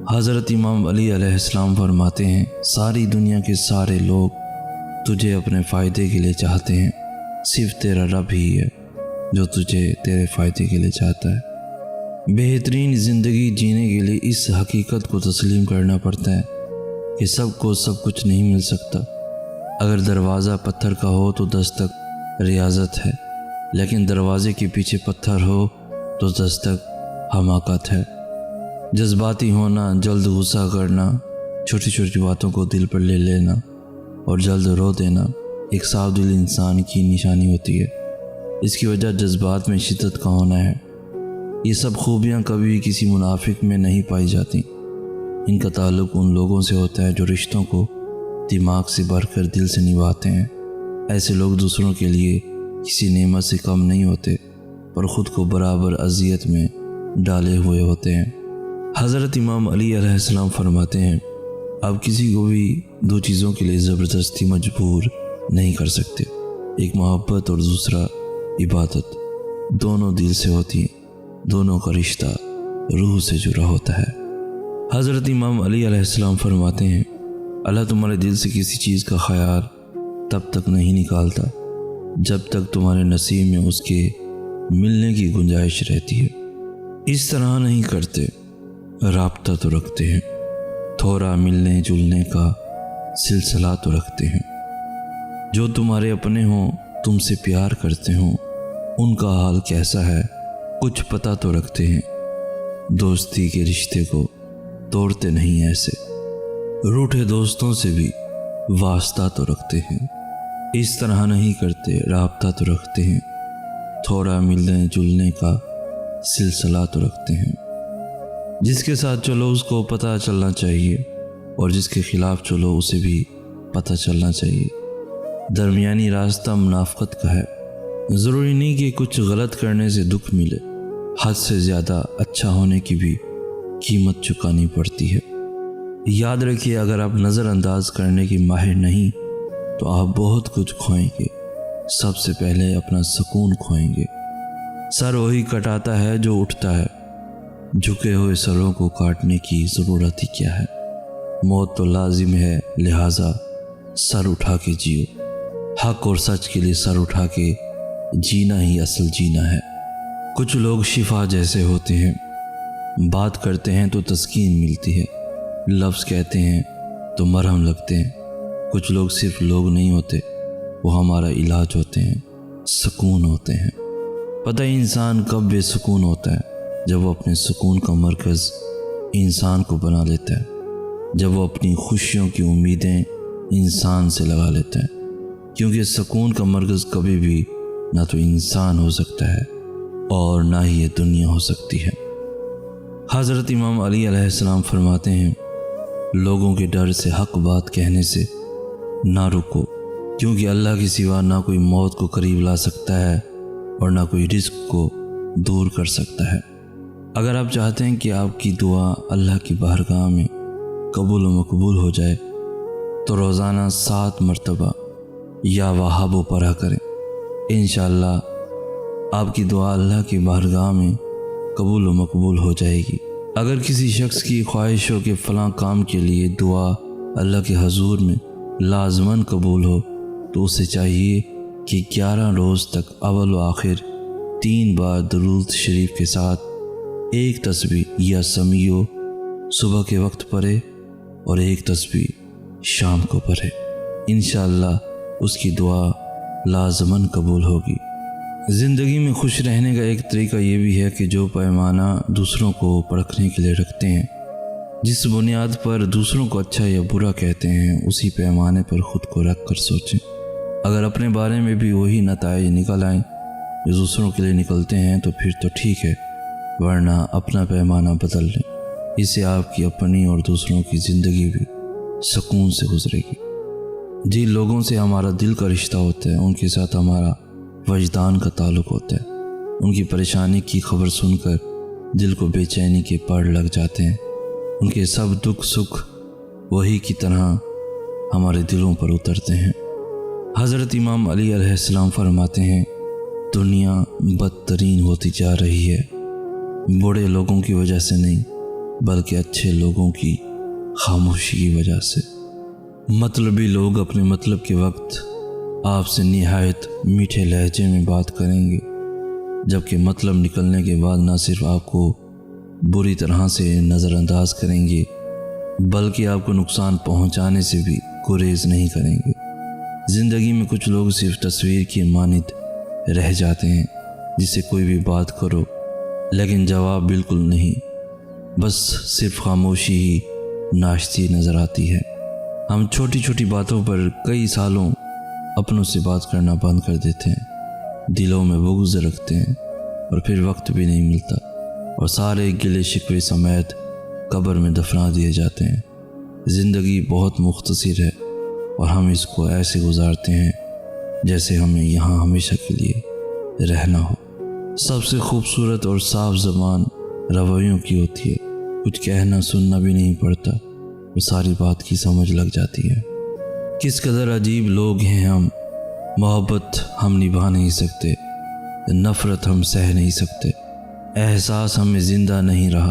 حضرت امام علی علیہ السلام فرماتے ہیں، ساری دنیا کے سارے لوگ تجھے اپنے فائدے کے لیے چاہتے ہیں، صرف تیرا رب ہی ہے جو تجھے تیرے فائدے کے لیے چاہتا ہے۔ بہترین زندگی جینے کے لیے اس حقیقت کو تسلیم کرنا پڑتا ہے کہ سب کو سب کچھ نہیں مل سکتا۔ اگر دروازہ پتھر کا ہو تو دستک ریاضت ہے، لیکن دروازے کے پیچھے پتھر ہو تو دستک حماقت ہے۔ جذباتی ہونا، جلد غصہ کرنا، چھوٹی چھوٹی باتوں کو دل پر لے لینا اور جلد رو دینا ایک صاف دل انسان کی نشانی ہوتی ہے۔ اس کی وجہ جذبات میں شدت کا ہونا ہے۔ یہ سب خوبیاں کبھی کسی منافق میں نہیں پائی جاتی۔ ان کا تعلق ان لوگوں سے ہوتا ہے جو رشتوں کو دماغ سے بڑھ کر دل سے نبھاتے ہیں۔ ایسے لوگ دوسروں کے لیے کسی نعمت سے کم نہیں ہوتے اور خود کو برابر اذیت میں ڈالے ہوئے ہوتے ہیں۔ حضرت امام علی علیہ السلام فرماتے ہیں، آپ کسی کو بھی دو چیزوں کے لیے زبردستی مجبور نہیں کر سکتے، ایک محبت اور دوسرا عبادت۔ دونوں دل سے ہوتی ہیں، دونوں کا رشتہ روح سے جڑا ہوتا ہے۔ حضرت امام علی علیہ السلام فرماتے ہیں، اللہ تمہارے دل سے کسی چیز کا خیال تب تک نہیں نکالتا جب تک تمہارے نصیب میں اس کے ملنے کی گنجائش رہتی ہے۔ اس طرح نہیں کرتے، رابطہ تو رکھتے ہیں، تھوڑا ملنے جلنے کا سلسلہ تو رکھتے ہیں۔ جو تمہارے اپنے ہوں، تم سے پیار کرتے ہوں، ان کا حال کیسا ہے کچھ پتہ تو رکھتے ہیں۔ دوستی کے رشتے کو توڑتے نہیں ایسے، روٹھے دوستوں سے بھی واسطہ تو رکھتے ہیں۔ اس طرح نہیں کرتے، رابطہ تو رکھتے ہیں، تھوڑا ملنے جلنے کا سلسلہ تو رکھتے ہیں۔ جس کے ساتھ چلو اس کو پتہ چلنا چاہیے اور جس کے خلاف چلو اسے بھی پتہ چلنا چاہیے۔ درمیانی راستہ منافقت کا ہے۔ ضروری نہیں کہ کچھ غلط کرنے سے دکھ ملے، حد سے زیادہ اچھا ہونے کی بھی قیمت چکانی پڑتی ہے۔ یاد رکھیے، اگر آپ نظر انداز کرنے کی ماہر نہیں تو آپ بہت کچھ کھوئیں گے۔ سب سے پہلے اپنا سکون کھوئیں گے۔ سر وہی کٹاتا ہے جو اٹھتا ہے، جھکے ہوئے سروں کو کاٹنے کی ضرورت ہی کیا ہے؟ موت تو لازم ہے، لہٰذا سر اٹھا کے جیو۔ حق اور سچ کے لیے سر اٹھا کے جینا ہی اصل جینا ہے۔ کچھ لوگ شفا جیسے ہوتے ہیں، بات کرتے ہیں تو تسکین ملتی ہے، لفظ کہتے ہیں تو مرہم لگتے ہیں۔ کچھ لوگ صرف لوگ نہیں ہوتے، وہ ہمارا علاج ہوتے ہیں، سکون ہوتے ہیں۔ پتہ ہی انسان کب بے سکون ہوتا ہے؟ جب وہ اپنے سکون کا مرکز انسان کو بنا لیتا ہے، جب وہ اپنی خوشیوں کی امیدیں انسان سے لگا لیتا ہے، کیونکہ سکون کا مرکز کبھی بھی نہ تو انسان ہو سکتا ہے اور نہ ہی یہ دنیا ہو سکتی ہے۔ حضرت امام علی علیہ السلام فرماتے ہیں، لوگوں کے ڈر سے حق بات کہنے سے نہ رکو، کیونکہ اللہ کے سوا نہ کوئی موت کو قریب لا سکتا ہے اور نہ کوئی رزق کو دور کر سکتا ہے۔ اگر آپ چاہتے ہیں کہ آپ کی دعا اللہ کی بارگاہ میں قبول و مقبول ہو جائے تو روزانہ 7 مرتبہ یا وہاب و پڑھا کریں۔ انشاءاللہ آپ کی دعا اللہ کی بارگاہ میں قبول و مقبول ہو جائے گی۔ اگر کسی شخص کی خواہش ہو کہ فلاں کام کے لیے دعا اللہ کے حضور میں لازماً قبول ہو تو اسے چاہیے کہ 11 روز تک اول و آخر 3 بار درود شریف کے ساتھ ایک تسبیح یا سمیع صبح کے وقت پڑھے اور ایک تسبیح شام کو پڑھے۔ انشاءاللہ اس کی دعا لازماً قبول ہوگی۔ زندگی میں خوش رہنے کا ایک طریقہ یہ بھی ہے کہ جو پیمانہ دوسروں کو پرکھنے کے لیے رکھتے ہیں، جس بنیاد پر دوسروں کو اچھا یا برا کہتے ہیں، اسی پیمانے پر خود کو رکھ کر سوچیں۔ اگر اپنے بارے میں بھی وہی نتائج نکل آئیں جو دوسروں کے لیے نکلتے ہیں تو پھر تو ٹھیک ہے، ورنہ اپنا پیمانہ بدل لیں۔ اس سے آپ کی اپنی اور دوسروں کی زندگی بھی سکون سے گزرے گی۔ جن لوگوں سے ہمارا دل کا رشتہ ہوتا ہے، ان کے ساتھ ہمارا وجدان کا تعلق ہوتا ہے۔ ان کی پریشانی کی خبر سن کر دل کو بے چینی کے پڑ لگ جاتے ہیں۔ ان کے سب دکھ سکھ وہی کی طرح ہمارے دلوں پر اترتے ہیں۔ حضرت امام علی علیہ السلام فرماتے ہیں، دنیا بدترین ہوتی جا رہی ہے، بڑے لوگوں کی وجہ سے نہیں بلکہ اچھے لوگوں کی خاموشی کی وجہ سے۔ مطلبی لوگ اپنے مطلب کے وقت آپ سے نہایت میٹھے لہجے میں بات کریں گے، جبکہ مطلب نکلنے کے بعد نہ صرف آپ کو بری طرح سے نظر انداز کریں گے بلکہ آپ کو نقصان پہنچانے سے بھی گریز نہیں کریں گے۔ زندگی میں کچھ لوگ صرف تصویر کی مانند رہ جاتے ہیں، جس سے کوئی بھی بات کرو لیکن جواب بالکل نہیں، بس صرف خاموشی ہی ناشتی نظر آتی ہے۔ ہم چھوٹی چھوٹی باتوں پر کئی سالوں اپنوں سے بات کرنا بند کر دیتے ہیں، دلوں میں بغض رکھتے ہیں اور پھر وقت بھی نہیں ملتا اور سارے گلے شکوے سمیت قبر میں دفنا دیے جاتے ہیں۔ زندگی بہت مختصر ہے اور ہم اس کو ایسے گزارتے ہیں جیسے ہمیں یہاں ہمیشہ کے لیے رہنا ہو۔ سب سے خوبصورت اور صاف زبان رویوں کی ہوتی ہے، کچھ کہنا سننا بھی نہیں پڑتا اور ساری بات کی سمجھ لگ جاتی ہے۔ کس قدر عجیب لوگ ہیں ہم، محبت ہم نبھا نہیں سکتے، نفرت ہم سہ نہیں سکتے، احساس ہمیں زندہ نہیں رہا،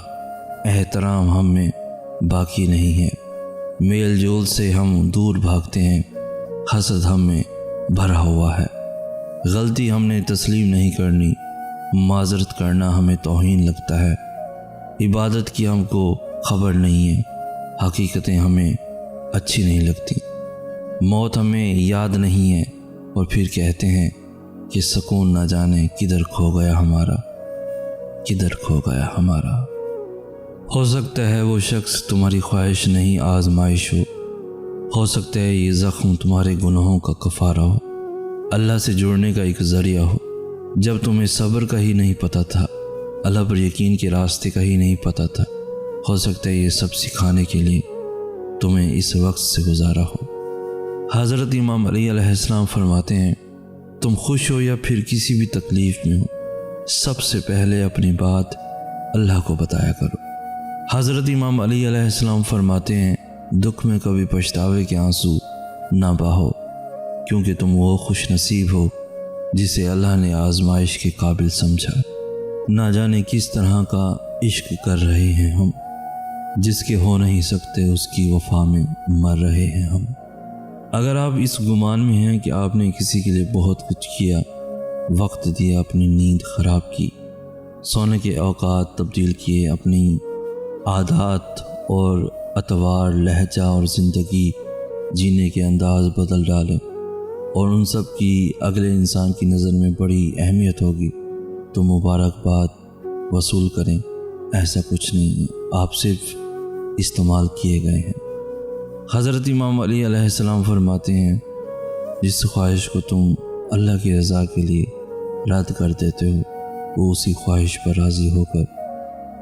احترام ہم میں باقی نہیں ہے، میل جول سے ہم دور بھاگتے ہیں، حسد ہم میں بھرا ہوا ہے، غلطی ہم نے تسلیم نہیں کرنی، معذرت کرنا ہمیں توہین لگتا ہے، عبادت کی ہم کو خبر نہیں ہے، حقیقتیں ہمیں اچھی نہیں لگتی، موت ہمیں یاد نہیں ہے اور پھر کہتے ہیں کہ سکون نہ جانے کدھر کھو گیا ہمارا، کدھر کھو گیا ہمارا۔ ہو سکتا ہے وہ شخص تمہاری خواہش نہیں آزمائش ہو سکتا ہے یہ زخم تمہارے گناہوں کا کفارہ ہو، اللہ سے جڑنے کا ایک ذریعہ ہو۔ جب تمہیں صبر کا ہی نہیں پتہ تھا، اللہ پر یقین کے راستے کا ہی نہیں پتہ تھا، ہو سکتا ہے یہ سب سکھانے کے لیے تمہیں اس وقت سے گزارا ہو۔ حضرت امام علی علیہ السلام فرماتے ہیں، تم خوش ہو یا پھر کسی بھی تکلیف میں ہو، سب سے پہلے اپنی بات اللہ کو بتایا کرو۔ حضرت امام علی علیہ السلام فرماتے ہیں، دکھ میں کبھی پچھتاوے کے آنسو نہ بہاؤ، کیونکہ تم وہ خوش نصیب ہو جسے اللہ نے آزمائش کے قابل سمجھا۔ نہ جانے کس طرح کا عشق کر رہے ہیں ہم، جس کے ہو نہیں سکتے اس کی وفا میں مر رہے ہیں ہم۔ اگر آپ اس گمان میں ہیں کہ آپ نے کسی کے لیے بہت کچھ کیا، وقت دیا، اپنی نیند خراب کی، سونے کے اوقات تبدیل کیے، اپنی عادات اور اطوار، لہجہ اور زندگی جینے کے انداز بدل ڈالے اور ان سب کی اگلے انسان کی نظر میں بڑی اہمیت ہوگی، تو مبارکباد وصول کریں۔ ایسا کچھ نہیں ہے، آپ صرف استعمال کیے گئے ہیں۔ حضرت امام علی علیہ السلام فرماتے ہیں، جس خواہش کو تم اللہ کی رضا کے لیے رد کر دیتے ہو، وہ اسی خواہش پر راضی ہو کر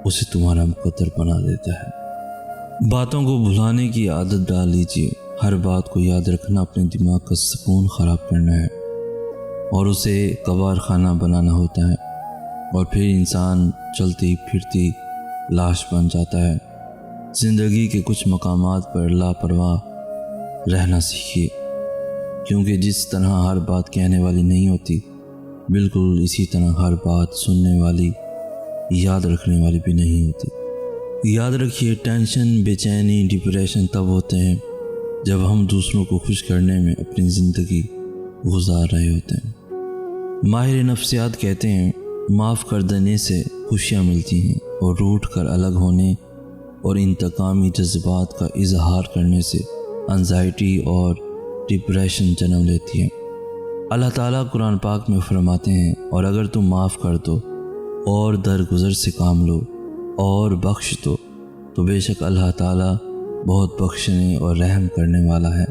اسے تمہارا مقدر بنا دیتا ہے۔ باتوں کو بھلانے کی عادت ڈال لیجئے، ہر بات کو یاد رکھنا اپنے دماغ کا سکون خراب کرنا ہے اور اسے کباڑ خانہ بنانا ہوتا ہے، اور پھر انسان چلتی پھرتی لاش بن جاتا ہے۔ زندگی کے کچھ مقامات پر لاپرواہ رہنا سیکھیے، کیونکہ جس طرح ہر بات کہنے والی نہیں ہوتی، بالکل اسی طرح ہر بات سننے والی، یاد رکھنے والی بھی نہیں ہوتی۔ یاد رکھیے، ٹینشن، بے چینی، ڈپریشن تب ہوتے ہیں جب ہم دوسروں کو خوش کرنے میں اپنی زندگی گزار رہے ہوتے ہیں۔ ماہر نفسیات کہتے ہیں، معاف کر دینے سے خوشیاں ملتی ہیں اور روٹھ کر الگ ہونے اور انتقامی جذبات کا اظہار کرنے سے انزائٹی اور ڈپریشن جنم لیتی ہے۔ اللہ تعالیٰ قرآن پاک میں فرماتے ہیں، اور اگر تم معاف کر دو اور درگزر سے کام لو اور بخش دو تو بے شک اللہ تعالیٰ بہت بخشنے اور رحم کرنے والا ہے۔